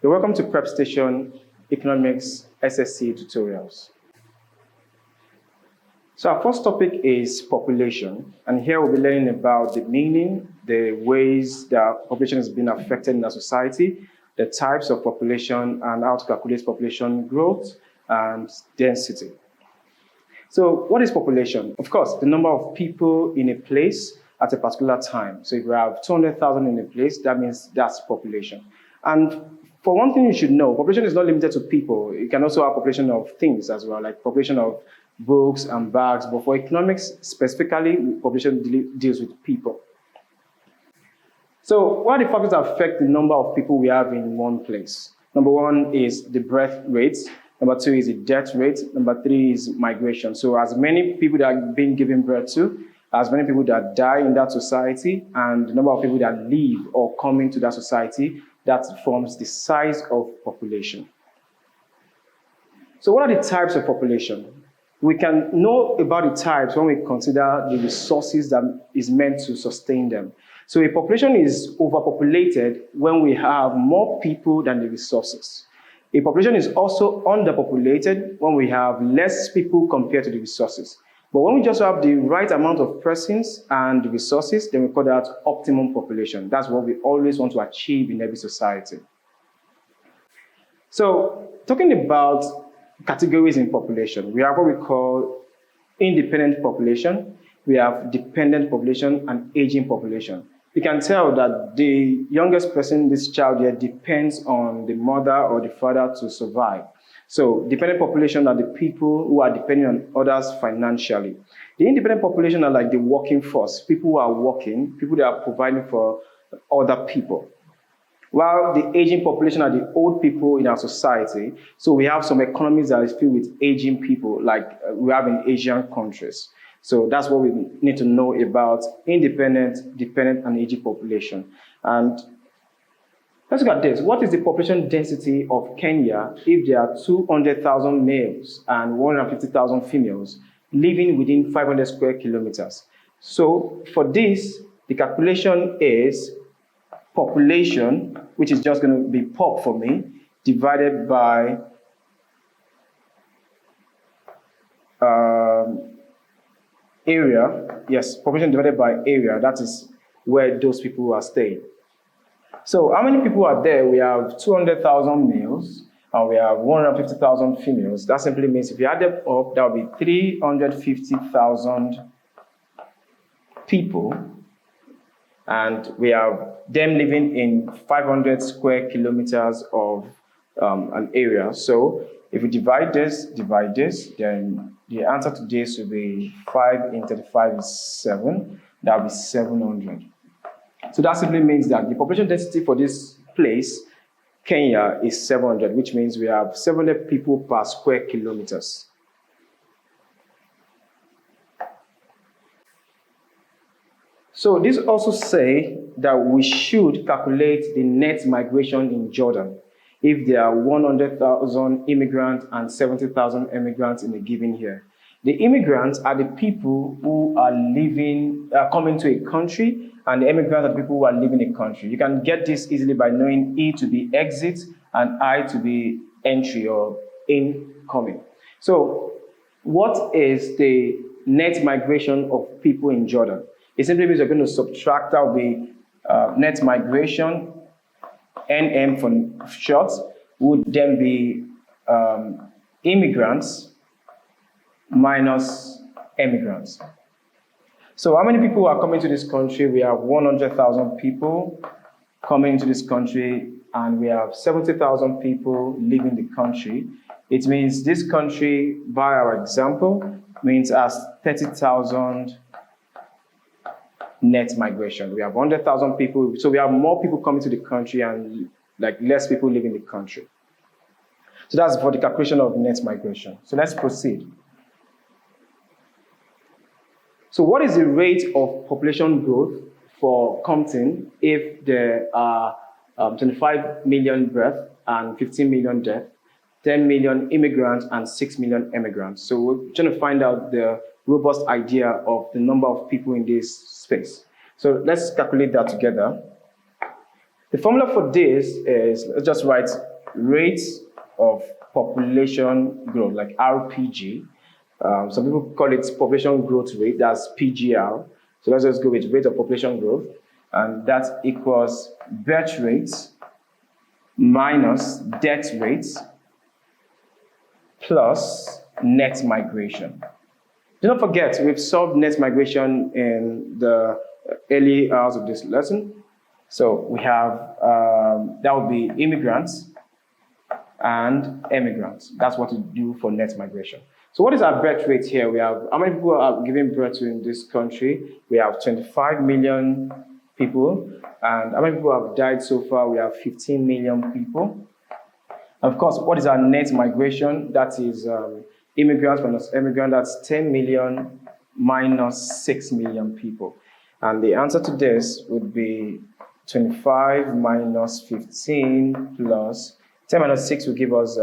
You're welcome to PrepStation Economics SSCE tutorials. So our first topic is population, and here we'll be learning about the meaning, the ways that population has been affected in our society, the types of population, and how to calculate population growth and density. So what is population? Of course, the number of people in a place at a particular time. So if we have 200,000 in a place, that means that's population. And for one thing you should know, population is not limited to people. You can also have population of things as well, like population of books and bags. But for economics specifically, population deals with people. So what are the factors that affect the number of people we have in one place? Number one is the birth rate. Number two is the death rate. Number three is migration. So as many people that are being given birth to, as many people that die in that society, and the number of people that leave or come into that society, that forms the size of population. So what are the types of population? We can know about the types when we consider the resources that is meant to sustain them. So a population is overpopulated when we have more people than the resources. A population is also underpopulated when we have less people compared to the resources. But when we just have the right amount of persons and the resources, then we call that optimum population. That's what we always want to achieve in every society. So, talking about categories in population, we have what we call independent population, we have dependent population, and aging population. You can tell that the youngest person, this child here, depends on the mother or the father to survive. So dependent population are the people who are depending on others financially. The independent population are like the working force, people who are working, people that are providing for other people. While the aging population are the old people in our society. So we have some economies that is filled with aging people, like we have in Asian countries. So that's what we need to know about independent, dependent, and aging population. And let's look at this. What is the population density of Kenya if there are 200,000 males and 150,000 females living within 500 square kilometers? So for this, the calculation is population, which is just going to be pop for me, divided by area. Yes, population divided by area. That is where those people are staying. So how many people are there? We have 200,000 males and we have 150,000 females. That simply means if you add them up, that will be 350,000 people. And we have them living in 500 square kilometers of an area. So if we divide this, then the answer to this will be 5 into 5 is 7. That will be 700. So that simply means that the population density for this place, Kenya, is 700, which means we have 700 people per square kilometers. So this also say that we should calculate the net migration in Jordan if there are 100,000 immigrants and 70,000 immigrants in a given year. The immigrants are the people who are coming to a country, and the immigrants are the people who are leaving a country. You can get this easily by knowing E to be exit and I to be entry or incoming. So what is the net migration of people in Jordan? It simply means you're going to subtract out the net migration, NM for short, would then be immigrants minus immigrants. So how many people are coming to this country? We have 100,000 people coming into this country, and we have 70,000 people leaving the country. It means this country, by our example, means as 30,000 net migration. We have 100,000 people, so we have more people coming to the country and like less people leaving the country. So that's for the calculation of net migration. So let's proceed. So what is the rate of population growth for Compton if there are 25 million births and 15 million deaths, 10 million immigrants and 6 million immigrants? So we're trying to find out the robust idea of the number of people in this space. So let's calculate that together. The formula for this is, let's just write rate of population growth, like RPG. Some people call it population growth rate, that's PGR. So let's just go with rate of population growth, and that equals birth rates minus death rates plus net migration. Do not forget, we've solved net migration in the early hours of this lesson. So we have, that would be immigrants and emigrants. That's what we do for net migration. So what is our birth rate here? We have, how many people are giving birth to in this country? We have 25 million people. And how many people have died so far? We have 15 million people. Of course, what is our net migration? That is immigrants minus emigrants. That's 10 million minus 6 million people. And the answer to this would be 25 minus 15 plus 10 minus 6 will give us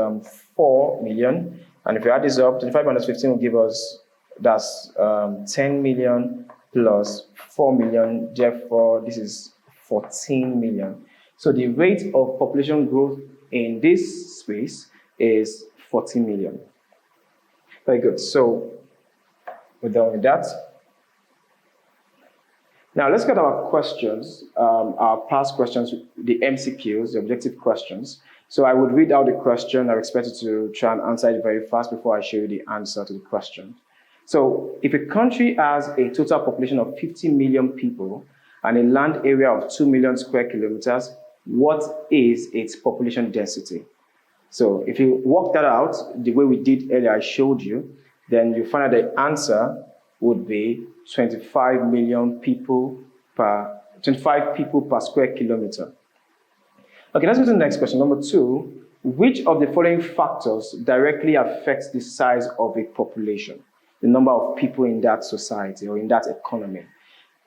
4 million. And if you add this up, 25 minus 15 will give us, that's 10 million plus 4 million. Therefore, this is 14 million. So the rate of population growth in this space is 14 million. Very good. So we're done with that. Now let's get our questions, our past questions, the MCQs, the objective questions. So I would read out the question. I expect you to try and answer it very fast before I show you the answer to the question. So if a country has a total population of 50 million people and a land area of 2 million square kilometers, what is its population density? So if you work that out the way we did earlier, I showed you, then you find out the answer would be 25 people per square kilometer. Okay, let's go to the next question. Number 2, which of the following factors directly affects the size of a population, the number of people in that society or in that economy?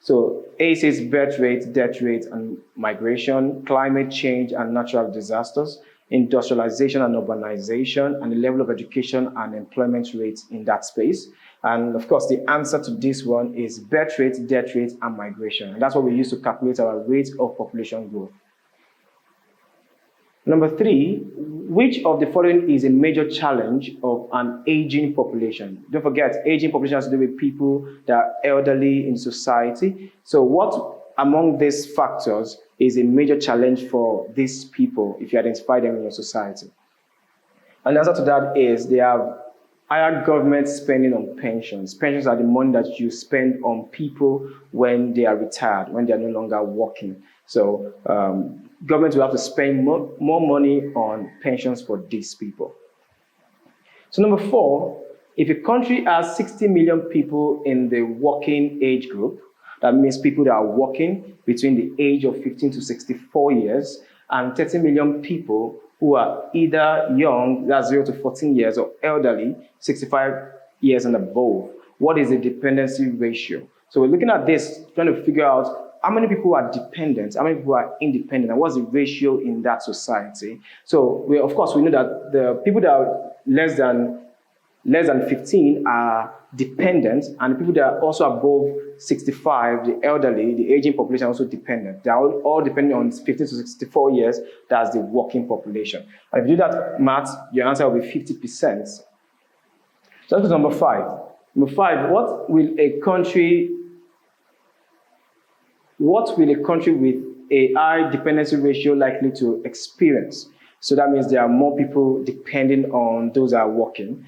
So A says birth rate, death rate, and migration, climate change and natural disasters, industrialization and urbanization, and the level of education and employment rates in that space. And of course, the answer to this one is birth rate, death rate, and migration. And that's what we use to calculate our rate of population growth. Number 3, which of the following is a major challenge of an aging population? Don't forget, aging population has to do with people that are elderly in society. So what among these factors is a major challenge for these people if you identify them in your society? And the answer to that is they have higher government spending on pensions. Pensions are the money that you spend on people when they are retired, when they are no longer working. So government will have to spend more money on pensions for these people. So number 4, if a country has 60 million people in the working age group, that means people that are working between the age of 15 to 64 years, and 30 million people who are either young, that's 0 to 14 years, or elderly, 65 years and above. What is the dependency ratio? So we're looking at this, trying to figure out how many people are dependent, how many people are independent, and what's the ratio in that society. So of course, we know that the people that are less than 15 are dependent, and the people that are also above 65, the elderly, the aging population, are also dependent. They are all dependent on 15 to 64 years. That's the working population. And if you do that math, your answer will be 50%. So let's go to number 5. Number 5, what will a country with a high dependency ratio likely to experience? So that means there are more people depending on those that are working.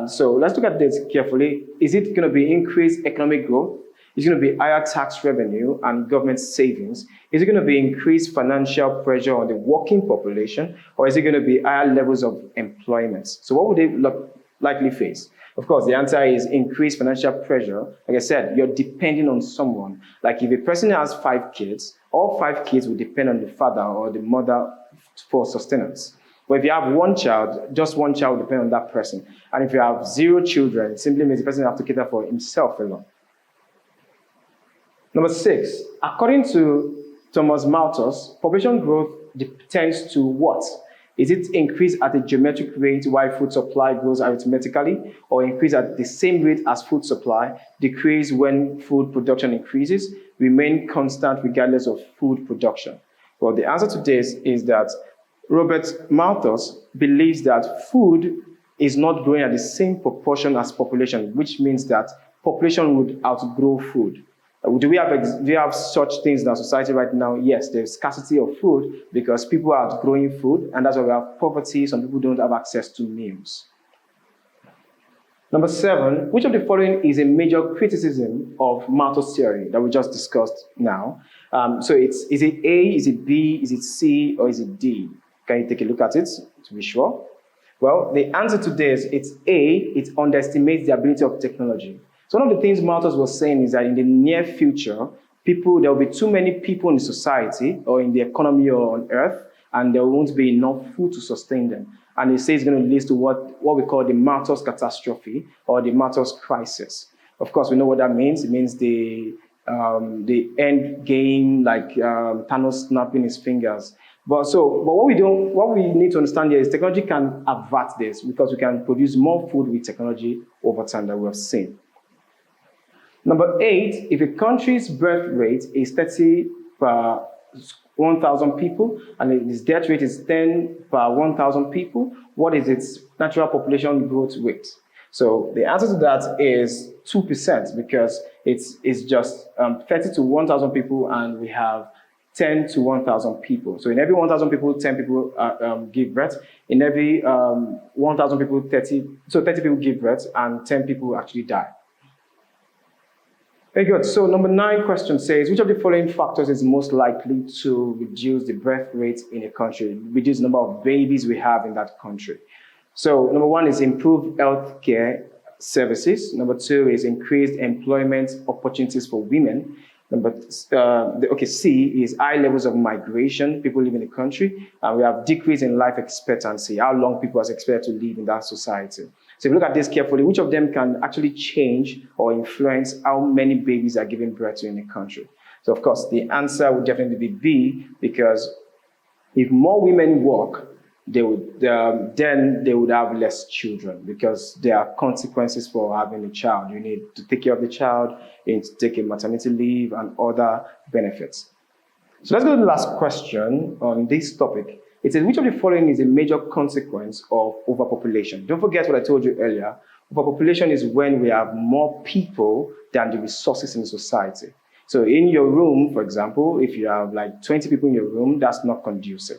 So let's look at this carefully. Is it going to be increased economic growth? Is it going to be higher tax revenue and government savings? Is it going to be increased financial pressure on the working population? Or is it going to be higher levels of employment? So what would they likely face? Of course, the answer is increased financial pressure. Like I said, you're depending on someone. Like if a person has 5 kids, all 5 kids will depend on the father or the mother for sustenance. But if you have one child, just one child will depend on that person. And if you have 0 children, it simply means the person has to cater for himself alone. Number 6, according to Thomas Malthus, population growth tends to what? Is it increase at a geometric rate while food supply grows arithmetically, or increase at the same rate as food supply, decrease when food production increases, remain constant regardless of food production? Well, the answer to this is that Robert Malthus believes that food is not growing at the same proportion as population, which means that population would outgrow food. Do we have such things in our society right now? Yes, there's scarcity of food because people are outgrowing food, and that's why we have poverty. Some people don't have access to meals. Number 7, which of the following is a major criticism of Malthus' theory that we just discussed now? So is it A, is it B, is it C, or is it D? Can you take a look at it to be sure? Well, the answer to this, it's A, it underestimates the ability of technology. So one of the things Malthus was saying is that in the near future, there will be too many people in the society or in the economy or on earth, and there won't be enough food to sustain them. And he says it's going to lead to what we call the Malthus catastrophe or the Malthus crisis. Of course, we know what that means. It means the end game, like Thanos snapping his fingers. But what we need to understand here is technology can avert this because we can produce more food with technology over time that we have seen. Number 8, if a country's birth rate is 30 per 1,000 people and its death rate is 10 per 1,000 people, what is its natural population growth rate? So the answer to that is 2% because it's just 30 to 1,000 people and we have 10 to 1,000 people. So in every 1,000 people, 10 people give birth. In every 1,000 people, 30 people give birth and 10 people actually die. Very good. So number 9 question says, which of the following factors is most likely to reduce the birth rate in a country, reduce the number of babies we have in that country? So number 1 is improved healthcare services. Number 2 is increased employment opportunities for women. C is high levels of migration, people live in the country, and we have decrease in life expectancy, how long people are expected to live in that society. So if you look at this carefully, which of them can actually change or influence how many babies are given birth to in a country? So of course, the answer would definitely be B, because if more women work, then they would have less children because there are consequences for having a child. You need to take care of the child, you need to take a maternity leave and other benefits. So let's go to the last question on this topic. It says, which of the following is a major consequence of overpopulation? Don't forget what I told you earlier. Overpopulation is when we have more people than the resources in society. So in your room, for example, if you have like 20 people in your room, that's not conducive.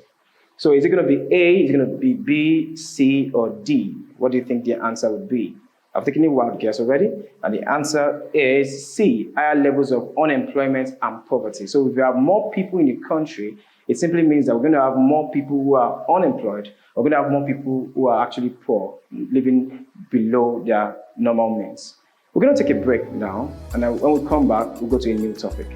So is it going to be A, is it going to be B, C, or D? What do you think the answer would be? I've taken a wild guess already, and the answer is C, higher levels of unemployment and poverty. So if you have more people in the country, it simply means that we're going to have more people who are unemployed, we're going to have more people who are actually poor, living below their normal means. We're going to take a break now, and then when we come back, we'll go to a new topic.